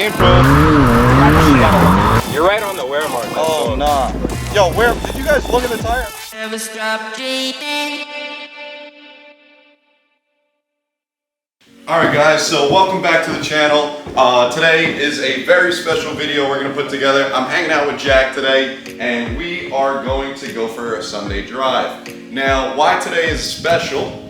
paint, bro. You're right on the wear mark. Oh, nah. Yo, where did you guys look at the tire? Alright guys, so welcome back to the channel. Today is a very special video we're going to put together. I'm hanging out with Jack today and we are going to go for a Sunday drive. Now, why today is special?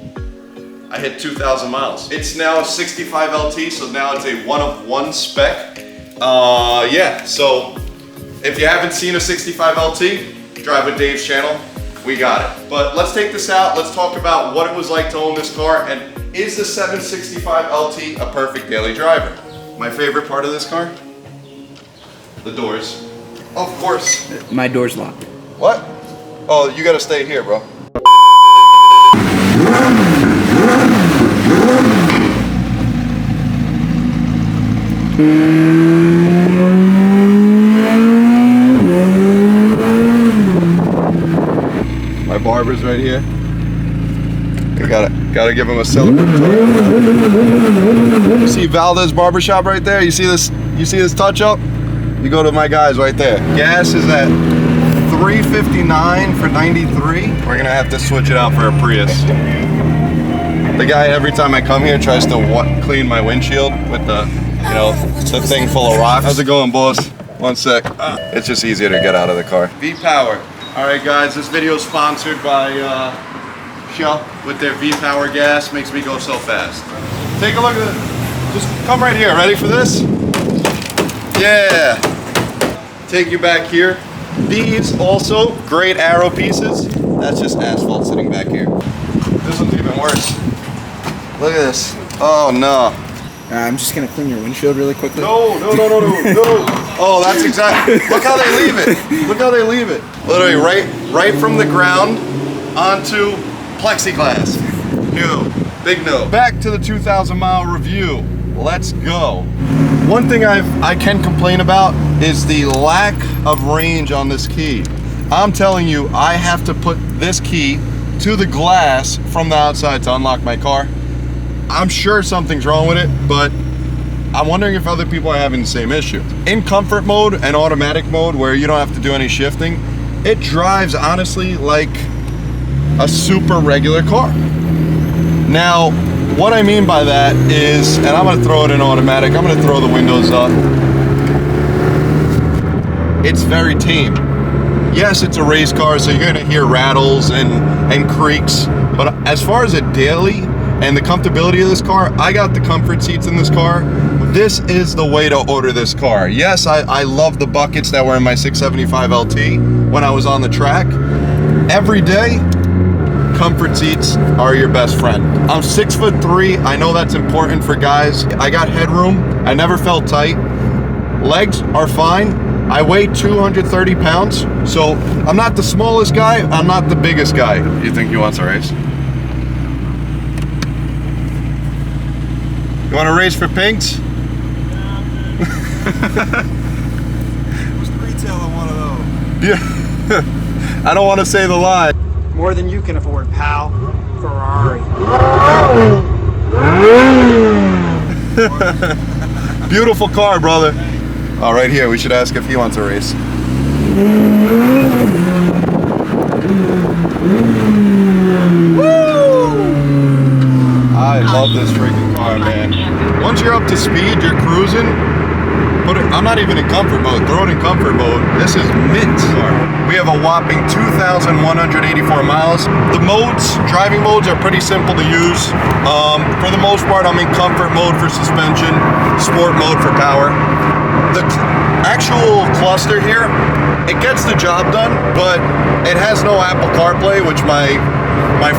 I hit 2,000 miles. It's now a 65 LT, so now it's a one-of-one spec. Yeah, so if you haven't seen a 65 LT, drive with Dave's channel, we got it. But let's take this out, let's talk about what it was like to own this car, and is the 765 LT a perfect daily driver? My favorite part of this car? The doors. Of course. My door's locked. What? Oh, you gotta stay here, bro. My barber's right here. I gotta give him a celebratory. You see Valdez Barbershop right there? You see this touch up? You go to my guys right there. Gas is at $3.59 for 93. We're gonna have to switch it out for a Prius. The guy, every time I come here, tries to clean my windshield with the, you know, the thing full of rocks. How's it going, boss? One sec. It's just easier to get out of the car. V-Power. All right, guys, this video is sponsored by Shell with their V-Power gas. Makes me go so fast. Take a look at it. Just come right here. Ready for this? Yeah. Take you back here. These also great arrow pieces. That's just asphalt sitting back here. This one's even worse. Look at this. Oh no. I'm just gonna clean your windshield really quickly. No. Oh, that's exactly. Look how they leave it. Look how they leave it. Literally right from the ground onto plexiglass. No. Big no. Back to the 2,000 mile review. Let's go. One thing I can complain about is the lack of range on this key. I'm telling you, I have to put this key to the glass from the outside to unlock my car. I'm sure something's wrong with it, but I'm wondering if other people are having the same issue. In comfort mode and automatic mode, where you don't have to do any shifting, it drives honestly like a super regular car. Now, what I mean by that is, and I'm gonna throw it in automatic, I'm gonna throw the windows up. It's very tame. Yes, it's a race car, so you're gonna hear rattles and creaks, but as far as a daily and the comfortability of this car, I got the comfort seats in this car. This is the way to order this car. Yes, I love the buckets that were in my 675 LT when I was on the track. Every day, comfort seats are your best friend. I'm 6'3", I know that's important for guys. I got headroom, I never felt tight. Legs are fine. I weigh 230 pounds, so I'm not the smallest guy, I'm not the biggest guy. You think he wants a race? You want to race for pinks? Who's the retail on one of those? Yeah. I don't want to say the lie. More than you can afford, pal. Ferrari. Beautiful car, brother. Oh, right here, we should ask if he wants a race. I love this freaking car, man. Once you're up to speed, you're cruising. I'm not even in comfort mode. Throw it in comfort mode. This is mint. We have a whopping 2,184 miles. The modes, driving modes, are pretty simple to use. For the most part, I'm in comfort mode for suspension, sport mode for power. The actual cluster here, it gets the job done, but it has no Apple CarPlay, which my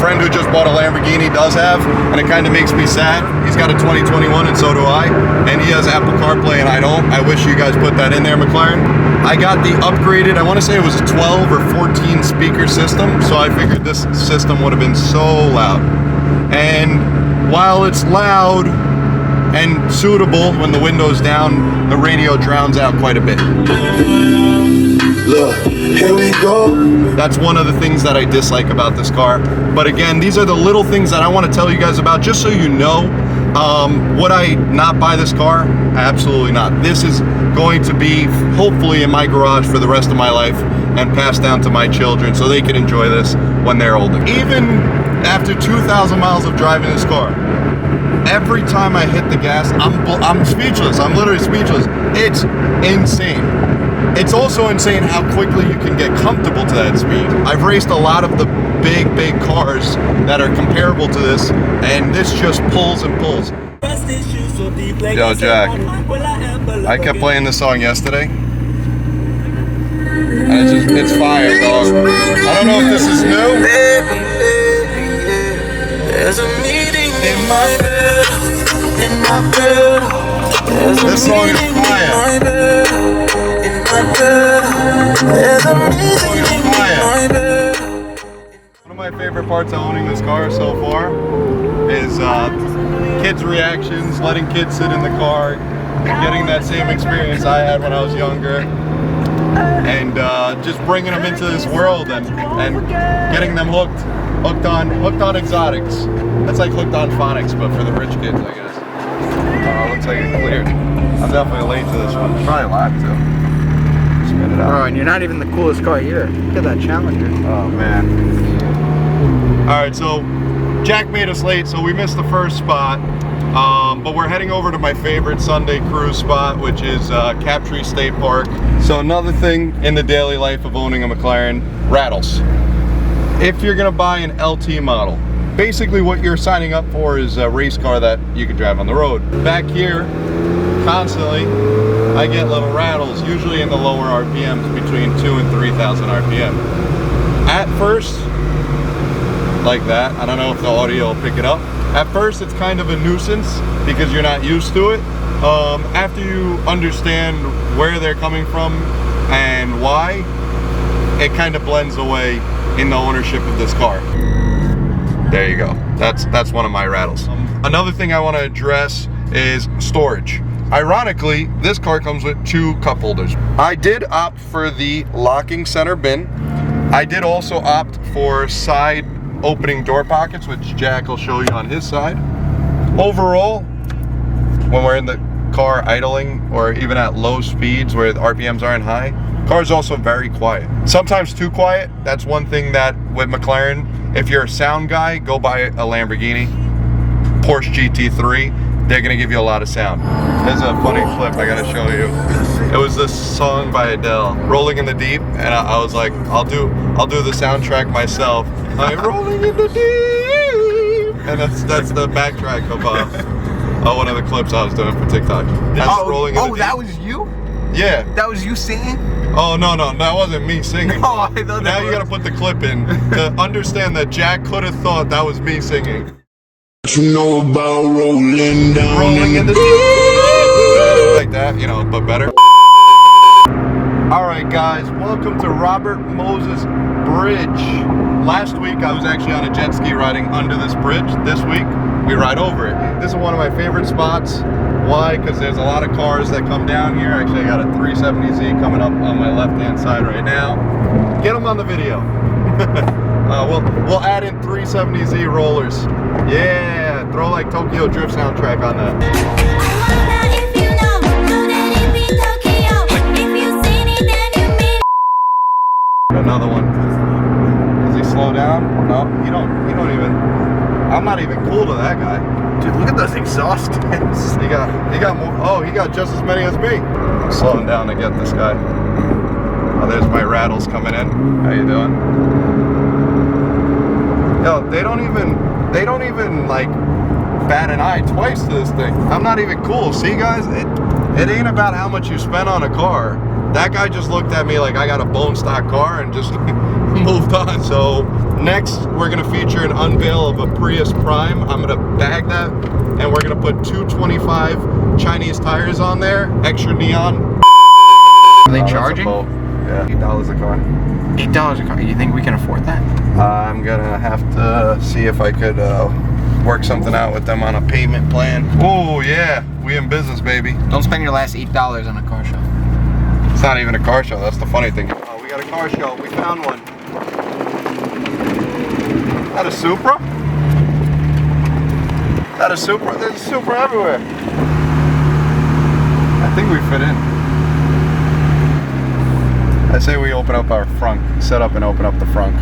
friend who just bought a Lamborghini does have, and it kind of makes me sad. He's got a 2021 and so do I, and he has Apple CarPlay and I don't. I wish you guys put that in there, Mclaren. I got the upgraded, I want to say it was a 12 or 14 speaker system, so I figured this system would have been so loud. And while it's loud and suitable when the window's down, the radio drowns out quite a bit. Look, here we go. That's one of the things that I dislike about this car. But again, these are the little things that I want to tell you guys about, just so you know Would I not buy this car? Absolutely not. This is going to be hopefully in my garage for the rest of my life and passed down to my children so they can enjoy this when they're older. Even after 2,000 miles of driving this car, every time I hit the gas, I'm speechless. I'm literally speechless. It's insane. It's also insane how quickly you can get comfortable to that speed. I've raced a lot of the big cars that are comparable to this, and this just pulls and pulls. Yo, Jack, I kept playing this song yesterday, and it's fire, dog. I don't know if this is new. There's a meeting in my bed, in my bed. This song is fire. There's a meeting in my bed. One of my favorite parts of owning this car so far is kids' reactions, letting kids sit in the car, getting that same experience I had when I was younger, and just bringing them into this world and getting them hooked on exotics. That's like hooked on phonics, but for the rich kids, I guess. Looks like it cleared. I'm definitely late to this one. Probably locked too. Spin it out. Bro, and you're not even the coolest car here. Look at that Challenger. Oh man. Alright, so Jack made us late, so we missed the first spot. But we're heading over to my favorite Sunday cruise spot, which is Captree State Park. So another thing in the daily life of owning a McLaren, rattles. If you're gonna buy an LT model, basically what you're signing up for is a race car that you can drive on the road. Back here, constantly, I get little rattles, usually in the lower RPMs, between 2,000 and 3,000 RPM. At first, like that, I don't know if the audio will pick it up. At first, it's kind of a nuisance because you're not used to it. After you understand where they're coming from and why, it kind of blends away in the ownership of this car. There you go. That's one of my rattles. Another thing I want to address is storage. Ironically, this car comes with 2 cup holders. I did opt for the locking center bin. I did also opt for side opening door pockets, which Jack will show you on his side. Overall, when we're in the car idling or even at low speeds where the RPMs aren't high, car's also very quiet. Sometimes too quiet. That's one thing that with McLaren, if you're a sound guy, go buy a Lamborghini, Porsche GT3. They're gonna give you a lot of sound. There's a funny clip I gotta show you. It was this song by Adele, "Rolling in the Deep," and I was like, I'll do the soundtrack myself. Like, rolling in the deep, and that's the backtrack of one of the clips I was doing for TikTok. Rolling in the deep. That was you? Yeah. That was you singing? Oh no, that wasn't me singing. No, I thought now you gotta put the clip in to understand that Jack could have thought that was me singing. You know about rolling down. Rolling in the like that, you know, but better. Alright guys, welcome to Robert Moses Bridge. Last week I was actually on a jet ski riding under this bridge. This week we ride over it. This is one of my favorite spots. Why? Because there's a lot of cars that come down here. Actually I got a 370Z coming up on my left hand side right now. Get them on the video. We'll add in 370Z rollers. Yeah, throw like Tokyo Drift soundtrack on that. Another one. Does he slow down? No, you don't even. I'm not even cool to that guy. Dude, look at those exhaust tips. He got more. Oh, he got just as many as me. I'm slowing down to get this guy. Oh, there's my rattles coming in. How you doing? Yo, they don't even like bat an eye twice to this thing. I'm not even cool. See guys, it ain't about how much you spend on a car. That guy just looked at me like I got a bone stock car and just moved on. So next we're gonna feature an unveil of a Prius Prime. I'm gonna bag that and we're gonna put 225 Chinese tires on there, extra neon. Are they charging? Yeah, $8 a car. $8 a car. You think we can afford that? I'm gonna have to see if I could work something out with them on a payment plan. Oh yeah, we in business, baby. Don't spend your last $8 on a car show. It's not even a car show, that's the funny thing. Oh, we got a car show, we found one. Is that a Supra? That is super. There's a super everywhere. I think we fit in. I say we open up our frunk. Set up and open up the frunk.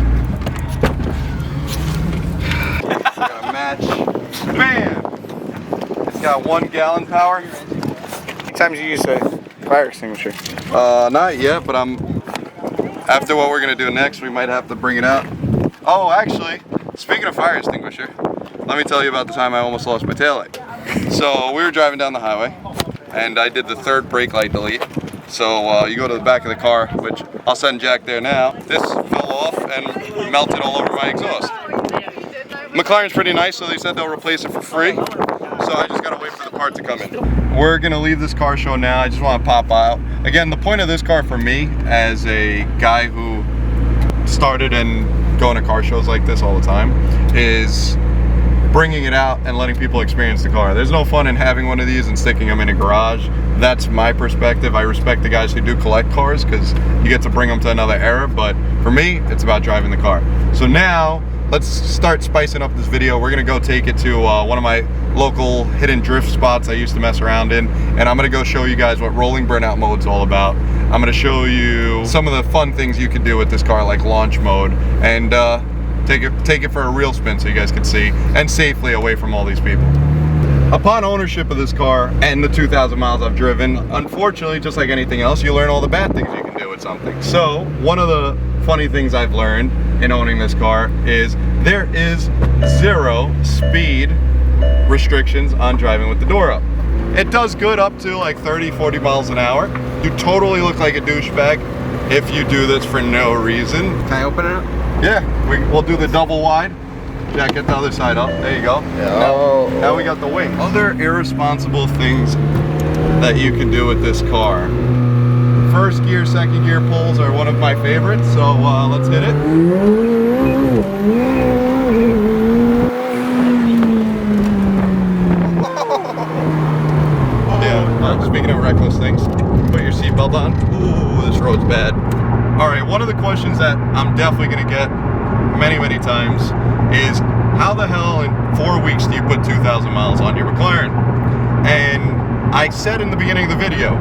Got a match. Man! It's got 1 gallon power. How many times you use a fire extinguisher? Not yet, but after what we're gonna do next, we might have to bring it out. Oh, actually, speaking of fire extinguisher, let me tell you about the time I almost lost my taillight. So we were driving down the highway, and I did the 3rd brake light delete. So you go to the back of the car, which I'll send Jack there now. This fell off and melted all over my exhaust. Mclaren's pretty nice, so they said they'll replace it for free. So I just gotta wait for the part to come in. We're gonna leave this car show now. I just wanna pop out. Again, the point of this car for me, as a guy who started and going to car shows like this all the time, is bringing it out and letting people experience the car. There's no fun in having one of these and sticking them in a garage. That's my perspective. I respect the guys who do collect cars because you get to bring them to another era, but for me, it's about driving the car. So now, let's start spicing up this video. We're gonna go take it to one of my local hidden drift spots I used to mess around in, and I'm gonna go show you guys what rolling burnout mode's all about. I'm gonna show you some of the fun things you can do with this car, like launch mode, and take it for a real spin so you guys can see, and safely away from all these people. Upon ownership of this car and the 2,000 miles I've driven, unfortunately, just like anything else, you learn all the bad things you can do with something. So one of the funny things I've learned in owning this car is there is 0 speed restrictions on driving with the door up. It does good up to like 30, 40 miles an hour. You totally look like a douchebag if you do this for no reason. Can I open it up? Yeah, we'll do the double wide. Jack, get the other side up. There you go. Oh. Now we got the wing. Other irresponsible things that you can do with this car. 1st gear, 2nd gear pulls are one of my favorites, so let's hit it. Yeah, speaking of reckless things, put your seatbelt on. Ooh, this road's bad. All right, one of the questions that I'm definitely gonna get many, many times is how the hell in 4 weeks do you put 2,000 miles on your McLaren? And I said in the beginning of the video,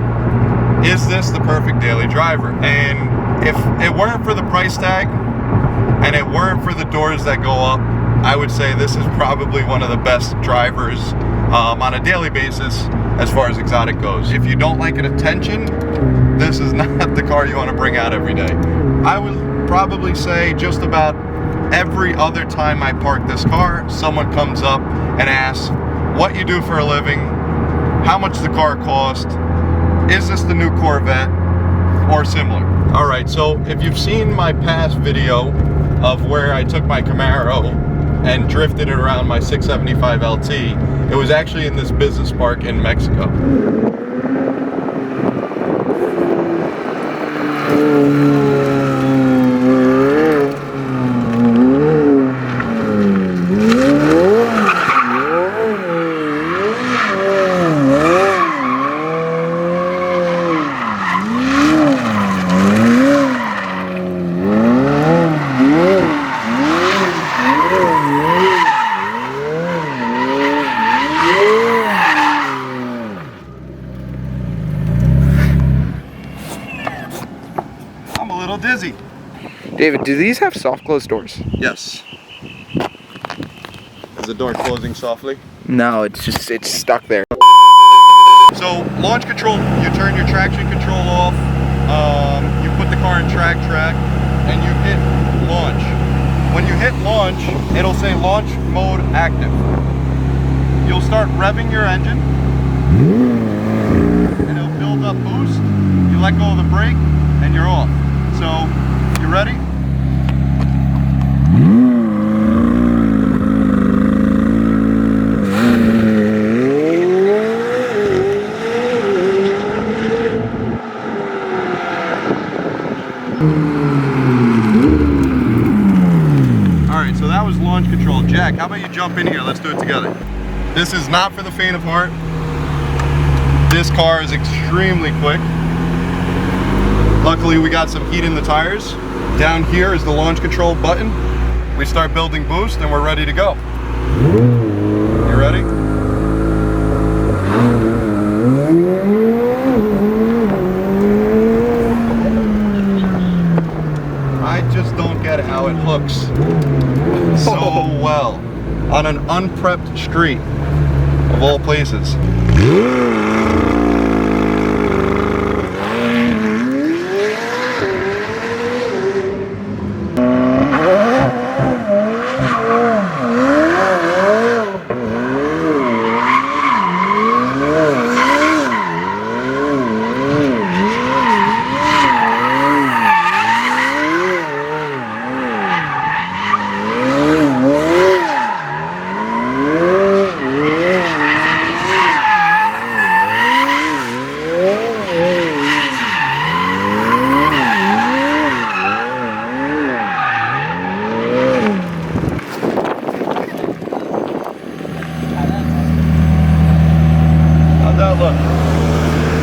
is this the perfect daily driver? And if it weren't for the price tag and it weren't for the doors that go up, I would say this is probably one of the best drivers on a daily basis as far as exotic goes. If you don't like attention, this is not the car you want to bring out every day. I would probably say just about every other time I park this car, someone comes up and asks what you do for a living, how much the car cost, is this the new Corvette, or similar. All right, so if you've seen my past video of where I took my Camaro and drifted it around my 675 LT, it was actually in this business park in Mexico. Dizzy. David, do these have soft close doors? Yes. Is the door closing softly? No, it's stuck there. So launch control, you turn your traction control off, you put the car in track, and you hit launch. When you hit launch, it'll say launch mode active. You'll start revving your engine, and it'll build up boost. You let go of the brake, and you're off. So, you ready? Alright, so that was launch control. Jack, how about you jump in here? Let's do it together. This is not for the faint of heart. This car is extremely quick. Luckily, we got some heat in the tires. Down here is the launch control button. We start building boost and we're ready to go. You ready? don't get how it hooks so well on an unprepped street of all places.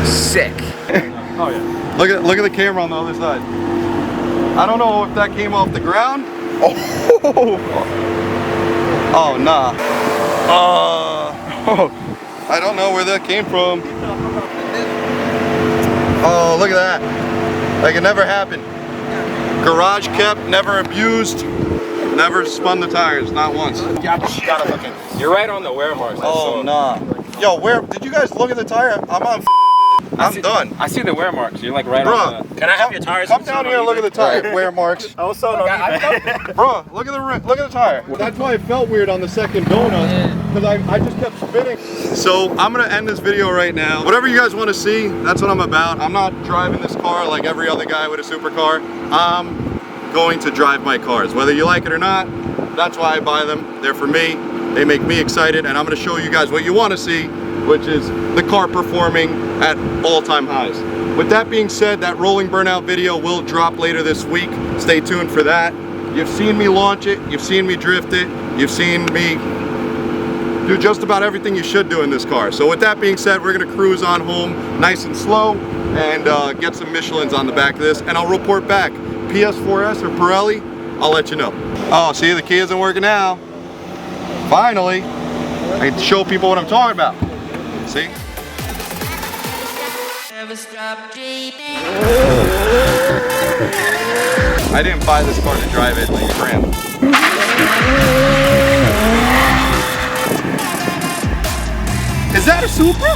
Sick. Oh yeah. Look at the camera on the other side. I don't know if that came off the ground. Oh nah. I don't know where that came from. Oh, look at that. Like it never happened. Garage kept, never abused, never spun the tires, not once. Gotta look at. You're right on the wear marks. Oh nah. Yo, where did you guys look at the tire? I'm on. I'm done. I see the wear marks. You're like right on the. Can I have your tires? Come down here and look at the tire. Wear marks. I was so Bro, look at the tire. That's why it felt weird on the second donut, because I just kept spinning. So I'm gonna end this video right now. Whatever you guys want to see, that's what I'm about. I'm not driving this car like every other guy with a supercar. I'm going to drive my cars, whether you like it or not. That's why I buy them. They're for me. They make me excited, and I'm gonna show you guys what you want to see, which is the car performing at all-time highs. With that being said, that rolling burnout video will drop later this week. Stay tuned for that. You've seen me launch it, you've seen me drift it, you've seen me do just about everything you should do in this car. So with that being said, we're gonna cruise on home nice and slow and get some Michelins on the back of this, and I'll report back. PS4S or Pirelli, I'll let you know. Oh, see, the key isn't working now. Finally, I can show people what I'm talking about. See? I didn't buy this car to drive it like a tramp. Is that a Supra?